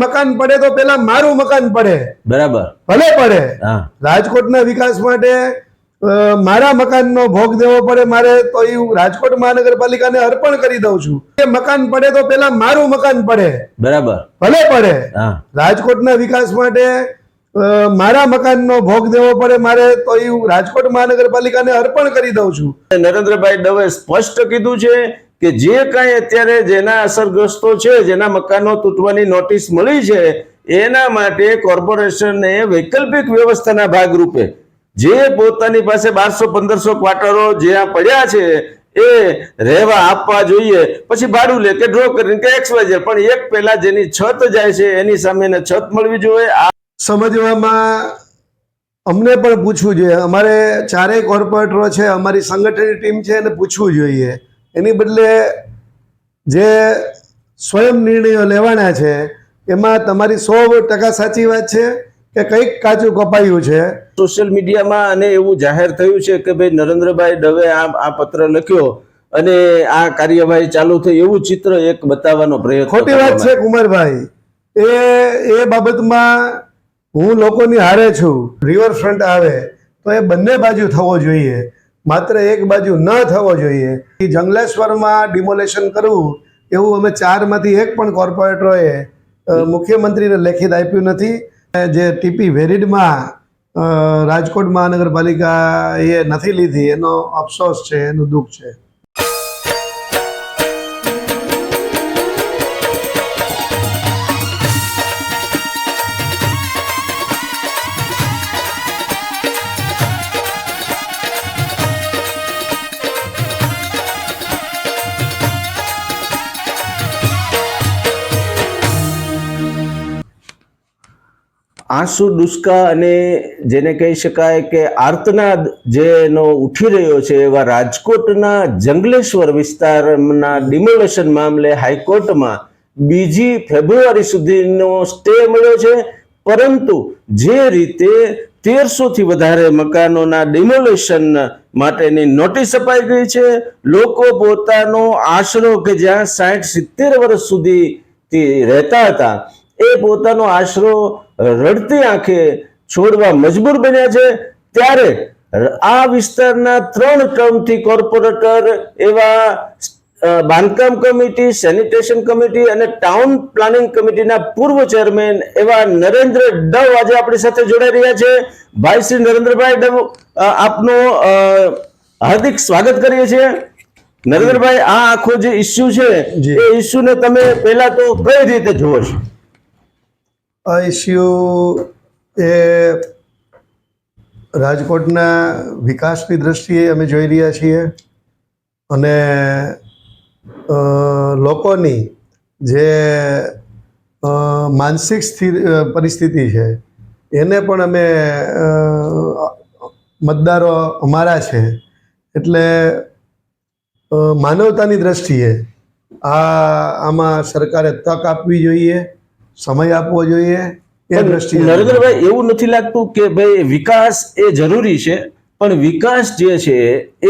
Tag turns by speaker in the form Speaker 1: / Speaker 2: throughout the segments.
Speaker 1: મકાન પડે તો પેલા મારું મકાન પડે,
Speaker 2: બરાબર,
Speaker 1: ભલે પડે.
Speaker 2: હા,
Speaker 1: રાજકોટના વિકાસ માટે મારા મકાનનો ભોગ દેવો પડે મારે તો એ હું રાજકોટ મહાનગરપાલિકાને અર્પણ કરી દઉં છું. મકાન પડે તો પેલા મારું મકાન પડે,
Speaker 2: બરાબર,
Speaker 1: ભલે પડે.
Speaker 2: હા,
Speaker 1: રાજકોટના વિકાસ માટે મારા મકાનનો ભોગ દેવો પડે મારે તો એ હું રાજકોટ મહાનગરપાલિકાને અર્પણ કરી દઉં છું.
Speaker 2: નરેન્દ્રભાઈ દવે સ્પષ્ટ કીધું છે કે જે કાંઈ અત્યારે જેના અસરગ્રસ્તો છે, જેના મકાનો તૂટવાની નોટિસ મળી છે, એના માટે કોર્પોરેશનને વૈકલ્પિક વ્યવસ્થાના ભાગરૂપે જે પોતાની પાસે 1200-1500 ક્વાર્ટરો જ્યાં પડ્યા છે એ રહેવા આપવા જોઈએ. પછી ભાડું લે કે ડ્રો કરીને કે XYZ, પણ એક પહેલા જેની છત જાય છે એની સામે છત મળવી જોઈએ. આ
Speaker 1: સમજવામાં અમને પણ પૂછવું જોઈએ. અમારે ચારેય કોર્પોરેટરો છે, અમારી સંગઠનની ટીમ છે, એને પૂછવું જોઈએ. એની બદલે જે સ્વયં નિર્ણયો લેવાના છે એમાં તમારી 100% સાચી વાત છે કે કંઈક કાચું કપાયું છે.
Speaker 2: સોશિયલ મીડિયામાં અને એવું જાહેર થયું છે કે ભાઈ નરેન્દ્રભાઈ દવે આ પત્ર લખ્યો અને આ કાર્યવાહી ચાલુ થઈ, એવું ચિત્ર એક બતાવવાનો પ્રયત્ન.
Speaker 1: ખોટી વાત છે કુમારભાઈ. એ બાબતમાં હું લોકોની હારે છું. રિવરફ્રન્ટ આવે તો એ બંને બાજુ થવો જોઈએ, માત્ર એક બાજુ ન થવો જોઈએ. જંગલેશ્વરમાં ડિમોલેશન કરવું એવું અમે 4માંથી એક પણ કોર્પોરેટરોએ મુખ્યમંત્રીને લેખિત આપ્યું નથી. જે ટીપી વેરીડમાં રાજકોટ મહાનગરપાલિકા એ નથી લીધી એનો અફસોસ છે, એનું દુઃખ છે.
Speaker 2: આંસુ ડુસ્કા અને જેને કહી શકાય કે આર્તનાદ જેનો ઉઠી રહ્યો છે એવા રાજકોટના જંગલેશ્વર વિસ્તારના ડિમોલેશન મામલે હાઈકોર્ટમાં 2 ફેબ્રુઆરી સુધીનો સ્ટે મળ્યો છે. પરંતુ જે રીતે 1300 થી વધારે મકાનોના ડિમોલેશન માટેની નોટિસ અપાઈ ગઈ છે, લોકો પોતાનો આશરો કે જ્યાં 60-70 વર્ષ સુધી રહેતા હતા એ પોતાનો આશરો રડતી આંખે છોડવા મજબૂર બન્યા છે. ત્યારે આ વિસ્તારના 3 ટર્મથી કોર્પોરેટર એવા બાંધકામ કમિટી, સેનિટેશન કમિટી અને ટાઉન પ્લાનિંગ કમિટીના પૂર્વ ચેરમેન એવા નરેન્દ્ર ડવ આજે આપણી સાથે જોડાઈ રહ્યા છે. ભાઈ શ્રી નરેન્દ્રભાઈ ડવ, આપનું હાર્દિક સ્વાગત કરીએ છીએ. નરેન્દ્રભાઈ, આ આખો જે ઇસ્યુ છે એ ઇસ્યુને તમે પહેલા તો કઈ રીતે જુઓ છો?
Speaker 1: આ ઇસ્યુ એ રાજકોટના વિકાસની દ્રષ્ટિએ અમે જોઈ રહ્યા છીએ અને લોકોની જે માનસિક પરિસ્થિતિ છે એને પણ અમે મતદારો અમારા છે એટલે માનવતાની દ્રષ્ટિએ આમાં સરકારે તક આપવી જોઈએ, સમય આપવો જોઈએ. એ દ્રષ્ટિએ
Speaker 2: નરેન્દ્રભાઈ, એવું નથી લાગતું કે ભાઈ વિકાસ એ જરૂરી છે, પણ વિકાસ જે છે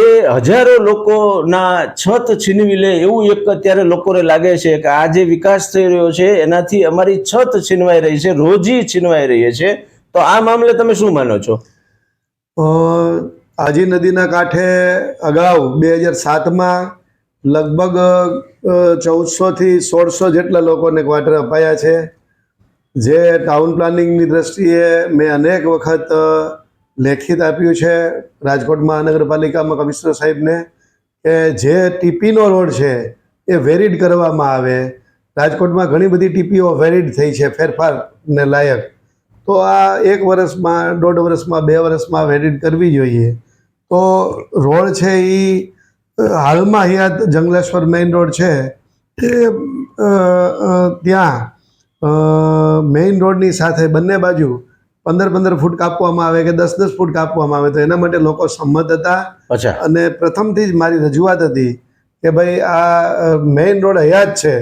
Speaker 2: એ હજારો લોકોના છત છીનવી લે એવું એક અત્યારે લોકોને લાગે છે કે આ જે વિકાસ થઈ રહ્યો છે એનાથી અમારી છત છીનવાઈ રહી છે, રોજી છીનવાઈ રહી છે. તો આ મામલે તમે શું માનો છો?
Speaker 1: આજી નદીના કાંઠે અગાઉ 2007માં લગભગ 1400 થી 1600 જેટલા લોકોને ક્વાર્ટર અપાયા છે. જે ટાઉન પ્લાનિંગની દ્રષ્ટિએ મેં અનેક વખત લેખિત આપ્યું છે રાજકોટ મહાનગરપાલિકામાં કમિશનર સાહેબને કે જે ટીપીનો રોડ છે એ વેરીડ કરવામાં આવે. રાજકોટમાં ઘણી બધી ટીપીઓ વેરીડ થઈ છે ફેરફારને લાયક, તો આ 1 વર્ષમાં, 1.5 વર્ષમાં, 2 વર્ષમાં વેરીડ કરવી જોઈએ. તો રોડ છે એ હાલમાં હયાત જંગલેશ્વર મેઇન રોડ છે એ ત્યાં મેઇન રોડની સાથે બંને બાજુ 15-15 ફૂટ કાપવામાં આવે કે 10-10 ફૂટ કાપવામાં આવે તો એના માટે લોકો સંમત હતા. અને પ્રથમથી જ મારી રજૂઆત હતી કે ભાઈ આ મેઇન રોડ હયાત છે,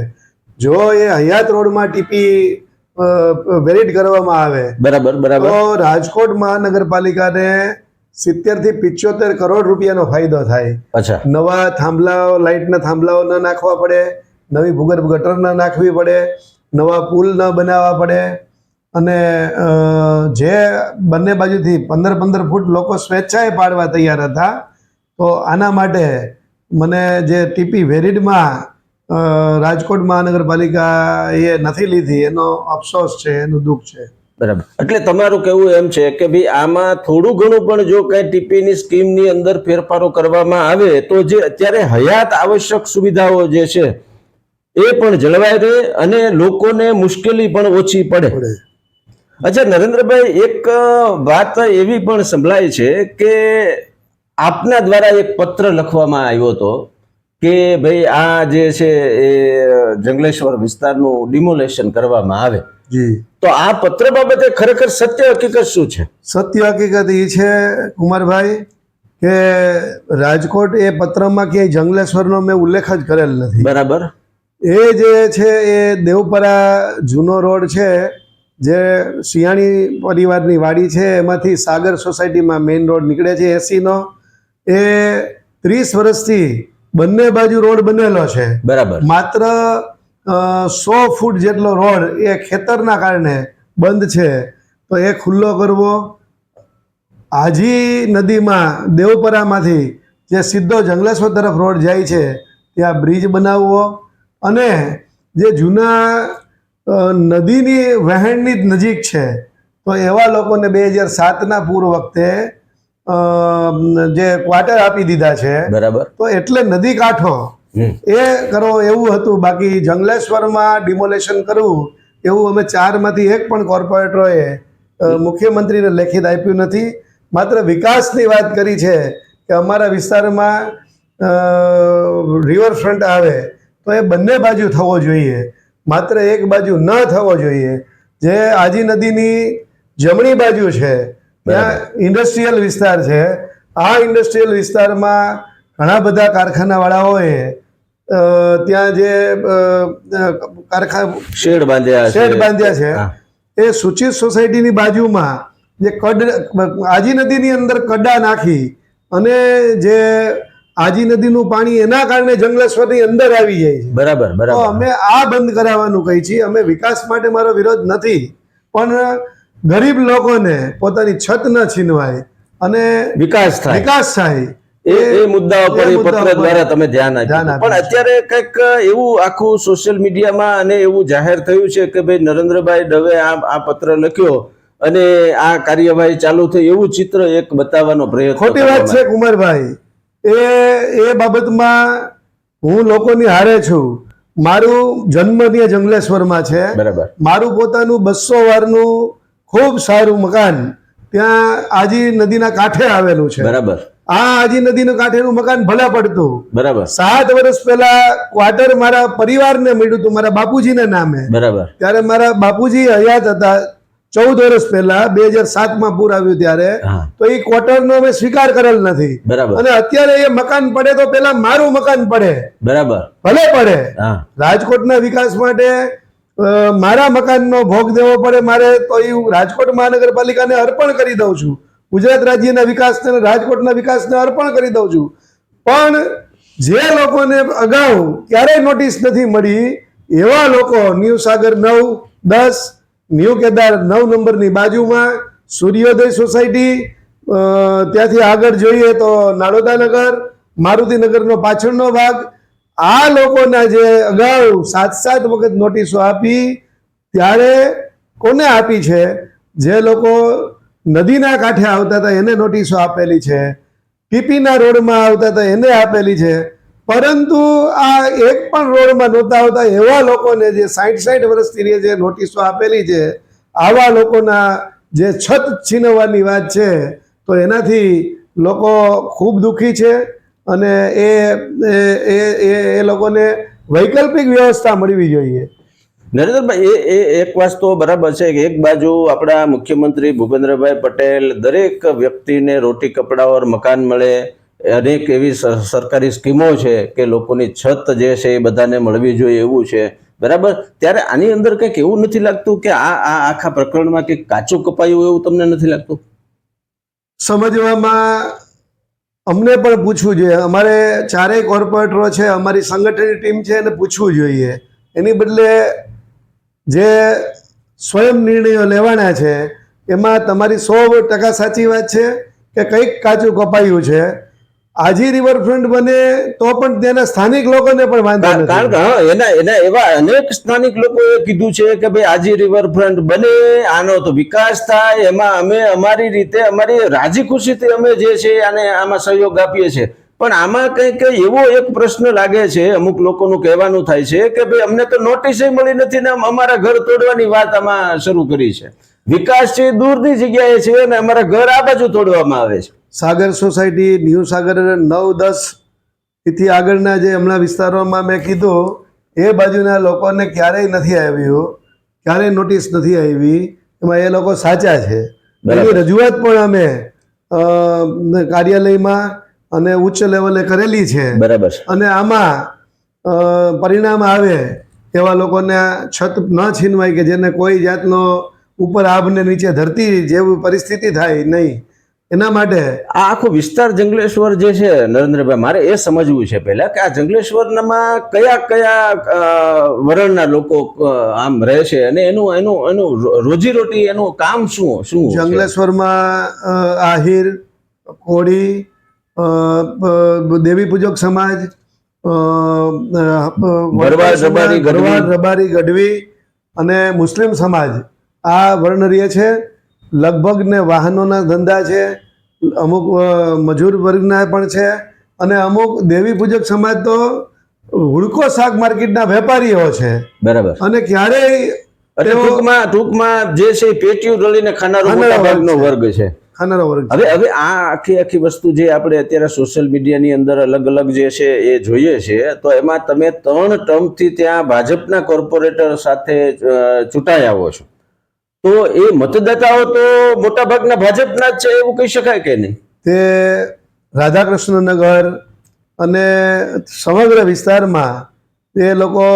Speaker 1: જો એ હયાત રોડમાં ટીપી વેરીડ કરવામાં આવે
Speaker 2: બરાબર
Speaker 1: તો રાજકોટ મહાનગરપાલિકાને 70 થી 75 કરોડ રૂપિયાનો ફાયદો થાય. નવા થાંભલાઓ, લાઇટના થાંભલાઓ ન નાખવા પડે, નવી ભૂગર્ભ ગટર ન નાખવી પડે, નવા પુલ ન બનાવવા પડે અને જે બંને બાજુથી 15-15 ફૂટ લોકો સ્વેચ્છાએ પાડવા તૈયાર હતા. તો આના માટે મને જે ટીપી વેરીડમાં રાજકોટ મહાનગરપાલિકા એ નથી લીધી એનો અફસોસ છે, એનું દુઃખ છે.
Speaker 2: બરાબર. એટલે તમારું કહેવું એમ છે કે ભાઈ આમાં થોડું ઘણું પણ જો કઈ ટીપીની સ્કીમની અંદર ફેરફારો કરવામાં આવે તો જે અત્યારે હયાત આવશ્યક સુવિધાઓ જે છે એ પણ જળવાઈ રહે અને લોકોને મુશ્કેલી પણ ઓછી પડે. અચ્છા નરેન્દ્રભાઈ, એક વાત એવી પણ સંભળાય છે કે આપના દ્વારા એક પત્ર લખવામાં આવ્યો હતો કે ભાઈ આ જે છે એ જંગલેશ્વર વિસ્તારનું ડિમોલેશન કરવામાં આવે.
Speaker 1: જી.
Speaker 2: તો આ પત્ર બાબતે ખરેખર સત્ય હકીકત શું છે?
Speaker 1: સત્ય હકીકત એ છે કુમારભાઈ કે રાજકોટ એ પત્રમાં ક્યાંય જંગલેશ્વરનો મેં ઉલ્લેખ જ કરેલ નથી.
Speaker 2: બરાબર.
Speaker 1: એ જે છે એ દેવપરા જૂનો રોડ છે, જે સિયાણી પરિવારની વાડી છે, એમાંથી સાગર સોસાયટીમાં મેઇન રોડ નીકળે છે 80નો. એ 30 વર્ષથી બંને બાજુ રોડ બનેલો છે.
Speaker 2: બરાબર.
Speaker 1: માત્ર 100 ફૂટ જેટલો રોડ એ ખેતરના કારણે બંધ છે. તો એ ખુલ્લો કરવો, આજી નદીમાં દેવપરામાંથી જે સીધો જંગલેશ્વર તરફ રોડ જાય છે ત્યાં બ્રિજ બનાવવો અને જે જૂના નદીની વહેણની જ નજીક છે તો એવા લોકોને 2007ના પૂર વખતે જે ક્વાર્ટર આપી દીધા છે.
Speaker 2: બરાબર.
Speaker 1: તો એટલે નદી કાંઠો એ કરો એવું હતું. બાકી જંગલેશ્વરમાં ડિમોલેશન કરવું એવું અમે 4માંથી એક પણ કોર્પોરેટરોએ મુખ્યમંત્રીને લેખિત આપ્યું નથી. માત્ર વિકાસની વાત કરી છે કે અમારા વિસ્તારમાં રિવરફ્રન્ટ આવે તો એ બંને બાજુ થવો જોઈએ, માત્ર એક બાજુ ન થવો જોઈએ. જે આજી નદીની જમણી બાજુ છે ત્યાં ઇન્ડસ્ટ્રીયલ વિસ્તાર છે. આ ઇન્ડસ્ટ્રીયલ વિસ્તારમાં ઘણા બધા કારખાનાવાળાઓએ ત્યાં જે
Speaker 2: શેડ બાંધ્યા
Speaker 1: છે એ સૂચિત સોસાયટીની બાજુમાં જે આજી નદીની અંદર કડા નાખી અને જે આજી નદીનું પાણી એના કારણે જંગલેશ્વરની અંદર આવી જાય છે.
Speaker 2: બરાબર.
Speaker 1: તો અમે આ બંધ કરાવવાનું કહી છીએ. અમે વિકાસ માટે મારો વિરોધ નથી, પણ ગરીબ લોકોને પોતાની છત ન છીનવાય અને વિકાસ થાય
Speaker 2: એ મુદ્દાઓ પર એ પત્ર દ્વારા તમે ધ્યાન આપ્યું. પણ અત્યારે કંઈક એવું આખું સોશિયલ મીડિયામાં અને એવું જાહેર થયું છે કે ભાઈ નરેન્દ્રભાઈ દવે આ પત્ર લખ્યો અને આ કાર્યવાહી ચાલુ થઈ એવું ચિત્ર એક બતાવવાનો પ્રયત્ન.
Speaker 1: ખોટી વાત છે કુમારભાઈ. એ બાબતમાં હું લોકોની હારે છું. મારું જન્મ ત્યાં જંગલેશ્વરમાં છે.
Speaker 2: બરાબર.
Speaker 1: મારું પોતાનું 200 વારનું ખૂબ સારું મકાન ત્યાં આજી નદીના કાંઠે આવેલું છે.
Speaker 2: બરાબર.
Speaker 1: આ આજી નદીનું કાંઠેનું મકાન ભલે પડતું.
Speaker 2: બરાબર.
Speaker 1: 7 વર્ષ પહેલા ક્વાર્ટર મારા પરિવારને મળ્યું હતું, મારા બાપુજીના નામે.
Speaker 2: બરાબર.
Speaker 1: ત્યારે મારા બાપુજી હયાત હતા 14 વર્ષ પહેલા 2007માં પૂર આવ્યું ત્યારે. તો એ ક્વાર્ટરનો અમે સ્વીકાર કરેલ નથી.
Speaker 2: બરાબર.
Speaker 1: અને અત્યારે એ મકાન પડે તો પેલા મારું મકાન પડે.
Speaker 2: બરાબર.
Speaker 1: ભલે પડે. રાજકોટના વિકાસ માટે મારા મકાનનો ભોગ દેવો પડે મારે તો એ રાજકોટ મહાનગરપાલિકાને અર્પણ કરી દઉં છું. ગુજરાત રાજ્યના વિકાસને રાજકોટના વિકાસને અર્પણ કરી દઉં છું. પણ જે લોકોને અગાઉ ક્યારેય નોટિસ નથી મળી એવા લોકો ન્યૂ સાગર 9-10 ન્યૂ કેદાર 9 નંબરની બાજુમાં સૂર્યોદય સોસાયટી, ત્યાંથી આગળ જોઈએ તો નાળોદાનગર, મારુતિનગરનો પાછળનો ભાગ, આ લોકોના જે અગાઉ 7 વખત નોટિસો આપી ત્યારે કોને આપી છે? જે લોકો નદીના કાંઠે આવતા હતા એને નોટિસો આપેલી છે, ટીપીના રોડમાં આવતા હતા એને આપેલી છે. પરંતુ આ એક પણ રોડમાં નહોતા આવતા એવા લોકોને જે 60 વર્ષથી જે નોટિસો આપેલી છે, આવા લોકોના જે છત છીનવવાની વાત છે તો એનાથી લોકો ખૂબ દુઃખી છે અને એ લોકોને વૈકલ્પિક વ્યવસ્થા મળવી જોઈએ.
Speaker 2: નરેન્દ્રભાઈ, એ એક વાત તો બરાબર છે કે એક બાજુ આપણા મુખ્યમંત્રી ભૂપેન્દ્રભાઈ પટેલ દરેક વ્યક્તિને રોટી કપડા ઓર મકાન મળે, અનેક એવી સરકારી સ્કીમો છે કે લોકોની છત જે છે એ બધાને મળવી જોઈએ એવું છે. બરાબર. ત્યારે આની અંદર કંઈક એવું નથી લાગતું કે આ આખા પ્રકરણમાં કંઈક કાચું કપાયું એવું તમને નથી લાગતું?
Speaker 1: સમજવામાં અમને પણ પૂછવું જોઈએ. અમારે 4 કોર્પોરેટરો છે, અમારી સંગઠનની ટીમ છે, એને પૂછવું જોઈએ. એની બદલે જે સ્વયં નિર્ણયો લેવાના છે એમાં તમારી 100% સાચી વાત છે કે કંઈક કાચું કપાયું છે. આજી રિવરફ્રન્ટ બને તો પણ ત્યાંના સ્થાનિક લોકોને પણ વાંધો
Speaker 2: કારણ કે
Speaker 1: નથી.
Speaker 2: એના એના એવા અનેક સ્થાનિક લોકોએ કીધું છે કે ભાઈ આજી રિવરફ્રન્ટ બને, આનો તો વિકાસ થાય, એમાં અમે અમારી રીતે અમારી રાજી ખુશીથી અમે જે છે આમાં સહયોગ આપીએ છીએ. પણ આમાં કંઈક એવો એક પ્રશ્ન લાગે છે, અમુક લોકોનું કહેવાનું થાય છે કે ભાઈ અમને તો નોટિસ મળી નથી ને અમારા ઘર તોડવાની વાત આમાં શરૂ કરી છે. વિકાસ છે દૂરની જગ્યાએ છે અને અમારા ઘર આ બાજુ તોડવામાં આવે છે.
Speaker 1: સાગર સોસાયટી, ન્યૂ સાગર 9-10 થી આગળના જે હમણાં વિસ્તારોમાં મેં કીધું એ બાજુના લોકોને ક્યારેય નથી આવ્યું, ક્યારેય નોટિસ નથી આવી. એમાં એ લોકો સાચા છે. એની રજૂઆત પણ અમે કાર્યાલયમાં અને ઉચ્ચ લેવલે કરેલી છે.
Speaker 2: બરાબર.
Speaker 1: અને આમાં પરિણામ આવે એવા લોકોને છત ન છીનવાય કે જેને કોઈ જાતનો ઉપર આભ ને નીચે ધરતી જેવી પરિસ્થિતિ થાય નહીં, એના માટે
Speaker 2: આ આખો વિસ્તાર જંગલેશ્વર જે છે નરેન્દ્રભાઈ, મારે એ સમજવું છે પહેલા કે આ જંગલેશ્વરમાં કયા કયા વર્ણના લોકો આમ રહે છે અને એનું એનું એનું રોજીરોટી, એનું કામ શું શું છે?
Speaker 1: જંગલેશ્વરમાં આહિર, કોળી, દેવી પૂજક સમાજ, ભરવાડ, રબારી, ગઢવી અને મુસ્લિમ સમાજ આ વર્ણ રહે છે. લગભગ ને વાહનોના ધંધા છે, અમુક મજૂર વર્ગના પણ છે અને અમુક દેવી પૂજક સમાજ તો હુડકો શાક માર્કેટના વેપારીઓ છે.
Speaker 2: બરાબર.
Speaker 1: અને ક્યારેય
Speaker 2: ટૂંકમાં જે છે પેટીયું રળીને ખાનારો મોટાભાગનો વર્ગ છે.
Speaker 1: ખાનારો વર્ગ.
Speaker 2: હવે આ આખી વસ્તુ જે આપણે અત્યારે સોશિયલ મીડિયાની અંદર અલગ અલગ જે છે એ જોઈએ છે, તો એમાં તમે 3 ટર્મથી ત્યાં ભાજપના કોર્પોરેટર સાથે ચૂંટાઈ આવો છો, તો એ મતદાતાઓ તો મોટાભાગના ભાજપના જ છે એવું કહી શકાય કે નહીં?
Speaker 1: તે રાધાકૃષ્ણનગર અને સમગ્ર વિસ્તારમાં એ લોકો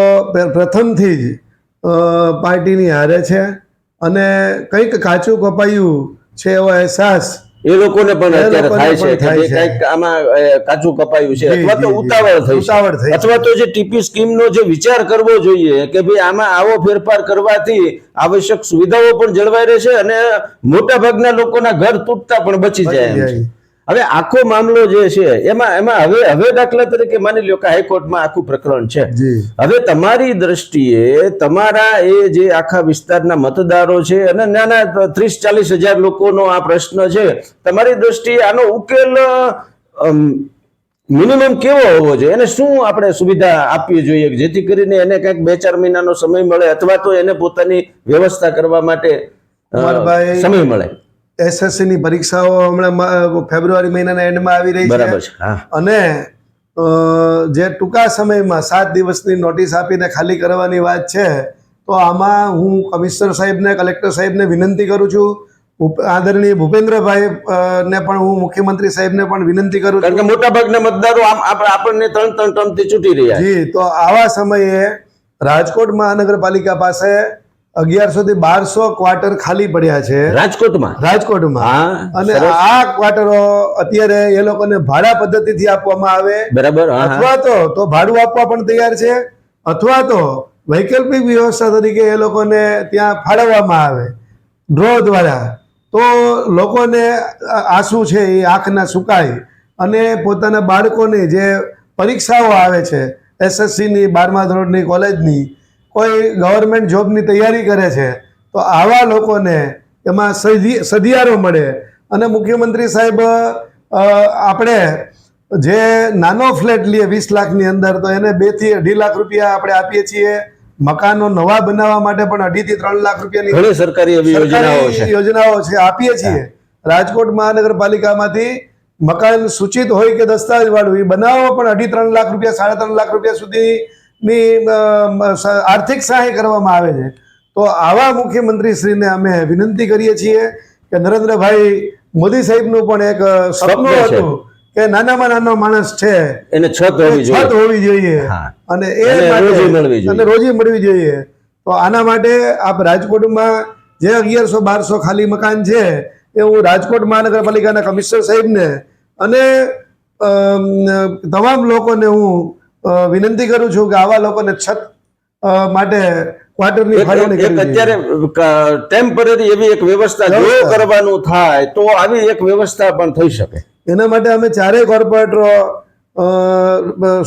Speaker 1: પ્રથમથી જ પાર્ટીની હારે છે અને કંઈક કાચું કપાયું છે એવો અહેસાસ
Speaker 2: એ લોકોને પણ અત્યારે થાય છે કે કંઈક આમાં કાચું કપાયું છે, અથવા તો ઉતાવળ થઈ છે, અથવા તો જે ટીપી સ્કીમનો જે વિચાર કરવો જોઈએ કે ભાઈ આમાં આવો ફેરફાર કરવાથી આવશ્યક સુવિધાઓ પણ જળવાઈ રહેશે અને મોટા ભાગના લોકોના ઘર તૂટતા પણ બચી જાય એમ છે. હવે આખો મામલો જે છે એમાં હવે દાખલા તરીકે માની લ્યો કે હાઈકોર્ટમાં આખું પ્રકરણ છે. હવે તમારી દ્રષ્ટિએ તમારા એ જે આખા વિસ્તારના મતદારો છે અને નાના 30-40 હજાર લોકોનો આ પ્રશ્ન છે, તમારી દ્રષ્ટિએ આનો ઉકેલ મિનિમમ કેવો હોવો જોઈએ? એને શું આપણે સુવિધા આપવી જોઈએ જેથી કરીને એને કંઈક 2-4 મહિનાનો સમય મળે અથવા તો એને પોતાની વ્યવસ્થા કરવા માટે સમય મળે?
Speaker 1: SSC ની પરીક્ષાઓ હમણાં ફેબ્રુઆરી મહિનાના એન્ડમાં આવી રહી છે અને જે ટૂંકા સમયમાં 7 દિવસની નોટિસ આપીને ખાલી કરવાની વાત છે, તો આમાં હું કમિશનર સાહેબને, કલેક્ટર સાહેબને વિનંતી કરું છું, આદરણીય ભૂપેન્દ્રભાઈ ને પણ હું મુખ્યમંત્રી સાહેબને પણ વિનંતી કરું છું,
Speaker 2: કારણ કે મોટા ભાગના મતદારો આપણને 3 ટર્મથી ચૂંટી રહ્યા
Speaker 1: જી. તો આવા સમયે રાજકોટ મહાનગરપાલિકા પાસે 1100 થી 1200 ક્વાર્ટર ખાલી પડ્યા છે રાજકોટમાં. અને આ ક્વાર્ટરો અત્યારે એ લોકોને ભાડા પદ્ધતિથી આપવામાં આવે, બરાબર, અથવા તો ભાડું આપવા પણ તૈયાર છે, અથવા તો વૈકલ્પિક વ્યવસ્થા તરીકે એ લોકોને ત્યાં ફાળવવામાં આવે ડ્રો દ્વારા. તો લોકોને આંસુ છે એ આંખના સુકાય અને પોતાના બાળકોની જે પરીક્ષાઓ આવે છે, SSC ની, 12મા ધોરણની, કોલેજની, કોઈ ગવર્મેન્ટ જોબની તૈયારી કરે છે, તો આવા લોકોને એમાં સધિયારો મળે. અને મુખ્યમંત્રી સાહેબ આપણે જે નાનો ફ્લેટ લઈએ 20 લાખની અંદર, તો એને 2 થી 2.5 લાખ રૂપિયા આપણે આપીએ છીએ. મકાનો નવા બનાવવા માટે પણ 2.5 થી 3 લાખ રૂપિયાની
Speaker 2: ઘણી સરકારી
Speaker 1: યોજનાઓ છે, આપીએ છીએ. રાજકોટ મહાનગરપાલિકામાંથી મકાન સૂચિત હોય કે દસ્તાવેજ વાળું એ બનાવવા પણ 2.5-3 લાખ રૂપિયા, 3.5 લાખ રૂપિયા સુધીની આર્થિક સહાય કરવામાં આવે છે. તો આવા મુખ્યમંત્રીશ્રીને અમે વિનંતી કરીએ છીએ કે નરેન્દ્રભાઈ મોદી સાહેબનું પણ એક સપનું હતું કે નાનામાં નાનો માણસ છે એને છત હોવી જોઈએ અને એ રોજી મળવી જોઈએ. તો આના માટે આપ રાજકોટમાં જે 1100-1200 ખાલી મકાન છે એ હું રાજકોટ મહાનગરપાલિકાના કમિશનર સાહેબને અને તમામ લોકોને હું વિનંતી કરું છું કે આવા લોકોને છત માટે ક્વાર્ટરની ફાળવણી કરવી જોઈએ.
Speaker 2: અત્યારે ટેમ્પરરી એવી એક વ્યવસ્થા જો
Speaker 1: વ્યવસ્થા.
Speaker 2: કરવાનું થાય તો આવી એક વ્યવસ્થા પણ થઈ શકે.
Speaker 1: એના માટે અમે ચારેય કોર્પોરેટરો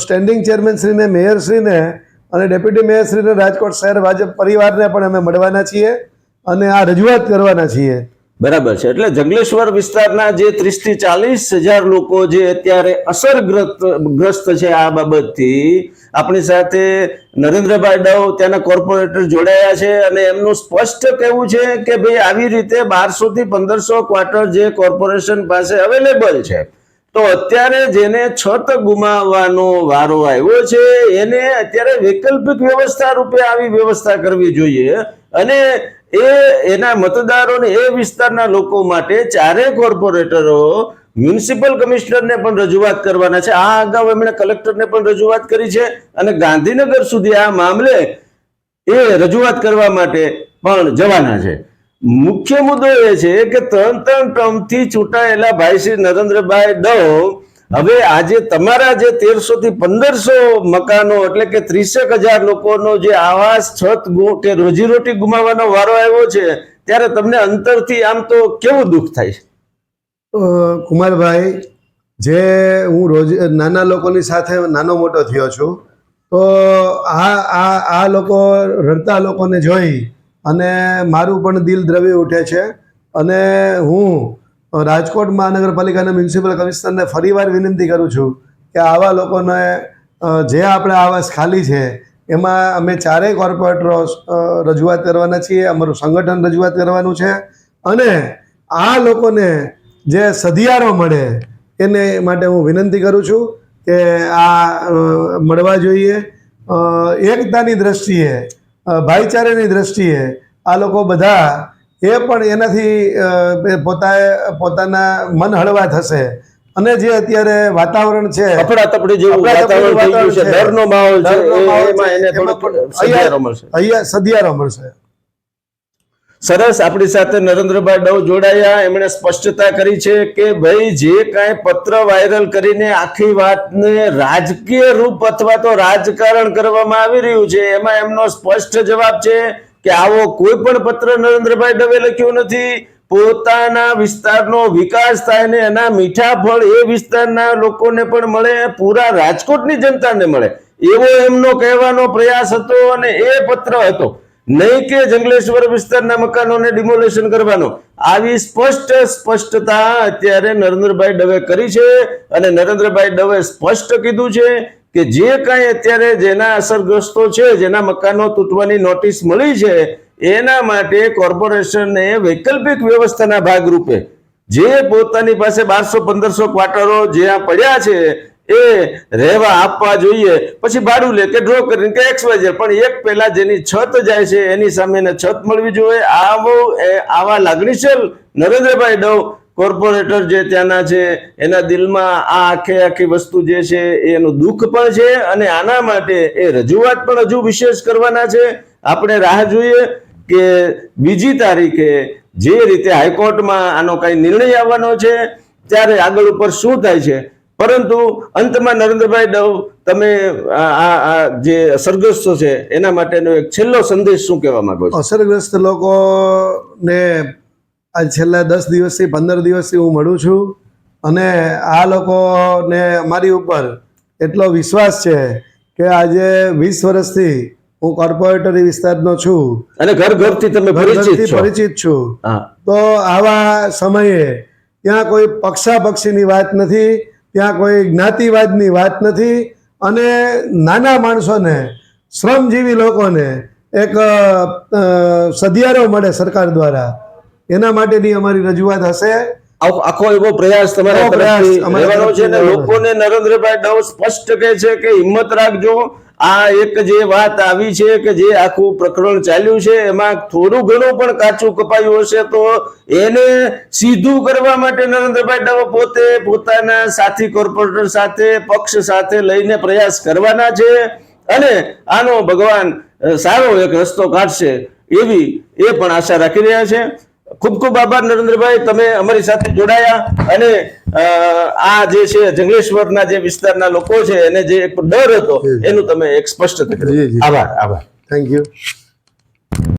Speaker 1: સ્ટેન્ડિંગ ચેરમેનશ્રીને, મેયરશ્રીને અને ડેપ્યુટી મેયરશ્રીને, રાજકોટ શહેર ભાજપ પરિવારને પણ અમે મળવાના છીએ અને આ રજૂઆત કરવાના છીએ.
Speaker 2: બરાબર છે. એટલે જંગલેશ્વર વિસ્તારના જે 30 થી 40 હજાર લોકો જે અત્યારે અસરગ્રસ્ત છે આ બાબતથી, આપણી સાથે નરેન્દ્રભાઈ ડવ ત્યાંના કોર્પોરેટર જોડાયા છે અને એમનું સ્પષ્ટ કહેવું છે કે ભાઈ આવી રીતે 1200 થી 1500 ક્વાર્ટર જે કોર્પોરેશન પાસે અવેલેબલ છે, તો અત્યારે જેને છત ગુમાવવાનો વારો આવ્યો છે એને અત્યારે વૈકલ્પિક વ્યવસ્થા રૂપે આવી વ્યવસ્થા કરવી જોઈએ અને એના મતદારોને, એ વિસ્તારના લોકો માટે ચારેય કોર્પોરેટરો મ્યુનિસિપલ કમિશનરને પણ રજૂઆત કરવાના છે. આ અગાઉ એમણે કલેક્ટરને પણ રજૂઆત કરી છે અને ગાંધીનગર સુધી આ મામલે એ રજૂઆત કરવા માટે પણ જવાના છે. મુખ્ય મુદ્દો એ છે કે 3 ટર્મથી ચૂંટાયેલા ભાઈ શ્રી નરેન્દ્રભાઈ ડવ હવે આજે તમારા જે 1300 થી 1500 મકાનો એટલે કે 30,000 લોકોનો જે આવાસ, છત કે રોજીરોટી ગુમાવવાનો વારો આવ્યો છે, ત્યારે તમને અંતરથી આમ તો કેવું દુઃખ થાય છે?
Speaker 1: કુમારભાઈ, જે હું રોજ નાના લોકોની સાથે નાનો મોટો થયો છું, તો આ લોકો રડતા લોકોને જોઈ અને મારું પણ દિલ દ્રવી ઉઠે છે અને હું રાજકોટ મહાનગરપાલિકાના મ્યુનિસિપલ કમિશનરને ફરીવાર વિનંતી કરું છું કે આવા લોકોને જે આપણા આવાસ ખાલી છે એમાં અમે ચારેય કોર્પોરેટરો રજૂઆત કરવાના છીએ, અમારું સંગઠન રજૂઆત કરવાનું છે અને આ લોકોને જે સધિયારો મળે એને માટે હું વિનંતી કરું છું કે આ મળવા જોઈએ. એકતાની દ્રષ્ટિએ, ભાઈચારાની દ્રષ્ટિએ આ લોકો બધા એ પણ એનાથી પોતાના મન હળવા થશે અને જે અત્યારે વાતાવરણ છે,
Speaker 2: અફડાતફડી જેવું વાતાવરણ થઈ ગયું છે, ડરનો માહોલ છે, એમાં એને થોડોક સધિયારો મળશે.
Speaker 1: અહીંયા સધિયારો મળશે.
Speaker 2: સરસ. આપણી સાથે નરેન્દ્રભાઈ ડવ જોડાયા. એમણે સ્પષ્ટતા કરી છે કે ભાઈ જે કાંઈ પત્ર વાયરલ કરીને આખી વાતને રાજકીય રૂપ અથવા તો રાજકારણ કરવામાં આવી રહ્યું છે, એમાં એમનો સ્પષ્ટ જવાબ છે કે આવો કોઈ પણ પત્ર નરેન્દ્રભાઈ ડવે લખ્યો નથી. પોતાના વિસ્તારનો વિકાસ થાય ને એના મીઠા ફળ એ વિસ્તારના લોકોને પણ મળે, પૂરા રાજકોટની જનતાને મળે, એવો એમનો કહેવાનો પ્રયાસ હતો અને એ પત્ર હતો, નહીં કે જંગલેશ્વર વિસ્તારના મકાનોને ડિમોલેશન કરવાનો. આવી સ્પષ્ટતા અત્યારે નરેન્દ્રભાઈ ડવે કરી છે અને નરેન્દ્રભાઈ ડવે સ્પષ્ટ કીધું છે કે જે કાંઈ અત્યારે જેના અસરગ્રસ્તો છે, જેના મકાનો તૂટવાની નોટિસ મળી છે, એના માટે કોર્પોરેશનને વૈકલ્પિક વ્યવસ્થાના ભાગરૂપે જે પોતાની પાસે 1200-1500 ક્વાર્ટરો જ્યાં પડ્યા છે એ રહેવા આપવા જોઈએ. પછી ભાડું લે કે ડ્રો કરીને કે XYZ, પણ એક પહેલા જેની છત જાય છે એની સામે છત મળવી જોઈએ. આવા લાગણીશીલ નરેન્દ્રભાઈ ડવ કોર્પોરેટર જે ત્યાંના છે એના દિલમાં આ આખી વસ્તુ જે છે એનું દુઃખ પણ છે અને આના માટે એ રજૂઆત પણ હજુ વિશેષ કરવાના છે. આપણે રાહ જોઈએ કે 2 તારીખે જે રીતે હાઈકોર્ટમાં આનો કઈ નિર્ણય આવવાનો છે ત્યારે આગળ ઉપર શું થાય છે. પરંતુ અંતમાં નરેન્દ્રભાઈ ડવ, તમે આ જે અસરગ્રસ્તો છે એના માટેનો એક છેલ્લો સંદેશ શું કહેવા માંગો છો?
Speaker 1: અસરગ્રસ્ત લોકોને આ છેલ્લા 10 દિવસથી 15 દિવસથી હું મળું છું અને આ લોકોને અમારી ઉપર એટલો વિશ્વાસ છે કે આજે 20 વર્ષથી હું કોર્પોરેટર વિસ્તારનો છું
Speaker 2: અને ઘરથી તમે
Speaker 1: પરિચિત છું. તો આવા સમયે ત્યાં કોઈ પક્ષાપક્ષીની વાત નથી, ત્યાં કોઈ જ્ઞાતિવાદની વાત નથી અને નાના માણસોને, શ્રમજીવી લોકોને એક સધિયારો મળે સરકાર દ્વારા, એના માટેની અમારી રજૂઆત હશે.
Speaker 2: આખો એવો પ્રયાસ તમારા તરફથી રહેવાનો છે અને લોકોને નરેન્દ્રભાઈ ડવ સ્પષ્ટ કહે છે કે હિંમત રાખજો. આ એક જે વાત આવી છે કે જે આખું પ્રકરણ ચાલ્યું છે એમાં થોડું ઘણું પણ કાચું કપાયું હશે તો એને સીધું કરવા માટે નરેન્દ્રભાઈ ડવ પોતે પોતાના સાથી કોર્પોરેટર સાથે, પક્ષ સાથે લઈને પ્રયાસ કરવાના છે અને આનો ભગવાન સારો એક રસ્તો કાઢશે એવી એ પણ આશા રાખી રહ્યા છે. ખૂબ ખૂબ આભાર નરેન્દ્રભાઈ, તમે અમારી સાથે જોડાયા અને આ જે છે જંગલેશ્વરના જે વિસ્તારના લોકો છે એને જે એક ડર હતો એનું તમે એક સ્પષ્ટ કર્યું. આભાર.
Speaker 1: Thank you.